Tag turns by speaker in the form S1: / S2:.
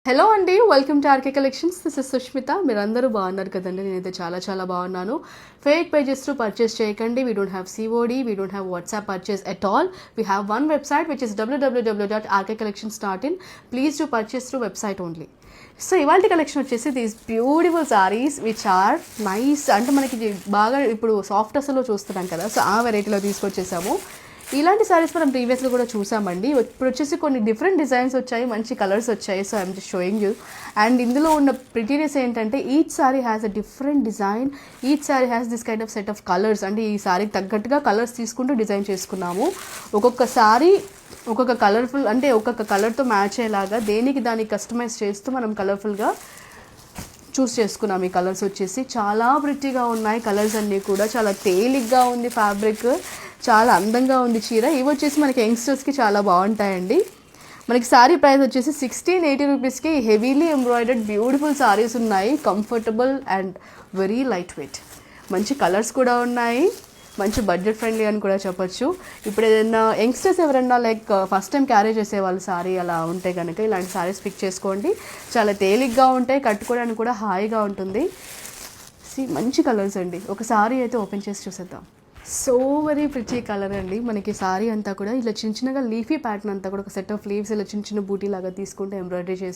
S1: Hello అండి, welcome to RK collections. This is Sushmita. మీరందరూ బాగున్నారు కదండి? నేనైతే చాలా బాగున్నాను. ఫేక్ పేజెస్ టు పర్చేస్ చేయకండి. We don't have COD, we don't have WhatsApp purchase at all. We have one website which is www.rkcollections.in. Please to purchase through website only. So ఇవాళ collection వచ్చేసి these beautiful sarees which are nice. అంటే మనకి బాగా ఇప్పుడు soft అసలు చూస్తున్నాం కదా, so ఆ వెరైటీలో తీసుకొచ్చేసాము. ఇలాంటి సారీస్ మనం ప్రీవియస్గా కూడా చూసామండి. ఇప్పుడు వచ్చేసి కొన్ని డిఫరెంట్ డిజైన్స్ వచ్చాయి, మంచి కలర్స్ వచ్చాయి. So I'm just showing you. And ఇందులో ఉన్న ప్రిటీనెస్ ఏంటంటే each sorry has a different design, each sorry has this kind of set of colours. అంటే ఈ సారీకి తగ్గట్టుగా కలర్స్ తీసుకుంటూ డిజైన్ చేసుకున్నాము. ఒక్కొక్క సారీ ఒక్కొక్క కలర్ఫుల్, అంటే ఒక్కొక్క కలర్తో మ్యాచ్ అయ్యేలాగా దేనికి దానికి కస్టమైజ్ చేస్తూ మనం కలర్ఫుల్గా చూస్ చేసుకున్నాం. ఈ కలర్స్ వచ్చేసి చాలా ప్రిటీగా ఉన్నాయి. కలర్స్ అన్నీ కూడా చాలా తేలిగ్గా ఉంది, ఫ్యాబ్రిక్ చాలా అందంగా ఉంది చీర. ఇవి వచ్చేసి మనకి యంగ్స్టర్స్కి చాలా బాగుంటాయండి. మనకి సారీ ప్రైస్ వచ్చేసి 1680 రూపీస్కి హెవీలీ ఎంబ్రాయిడర్డ్ బ్యూటిఫుల్ సారీస్ ఉన్నాయి. Comfortable and very light weight. మంచి కలర్స్ కూడా ఉన్నాయి, మంచి బడ్జెట్ ఫ్రెండ్లీ అని కూడా చెప్పొచ్చు. ఇప్పుడు ఏదైనా యంగ్స్టర్స్ ఎవరైనా లైక్ ఫస్ట్ టైం క్యారీ చేసే వాళ్ళు సారీ అలా ఉంటే కనుక ఇలాంటి సారీస్ పిక్ చేసుకోండి. చాలా తేలిగ్గా ఉంటాయి, కట్టుకోవడానికి కూడా హాయిగా ఉంటుంది. మంచి కలర్స్ అండి. ఒక సారీ అయితే ఓపెన్ చేసి చూసేద్దాం. సో వెరీ ప్రిటీ కలర్ అండి. మనకి సారీ అంతా కూడా ఇలా చిన్నగా లీఫీ ప్యాటర్న్ అంతా కూడా ఒక సెట్ ఆఫ్ లీవ్స్ ఇలా చిన్న బూటీ లాగా తీసుకుంటే ఎంబ్రాయిడరీ చేసి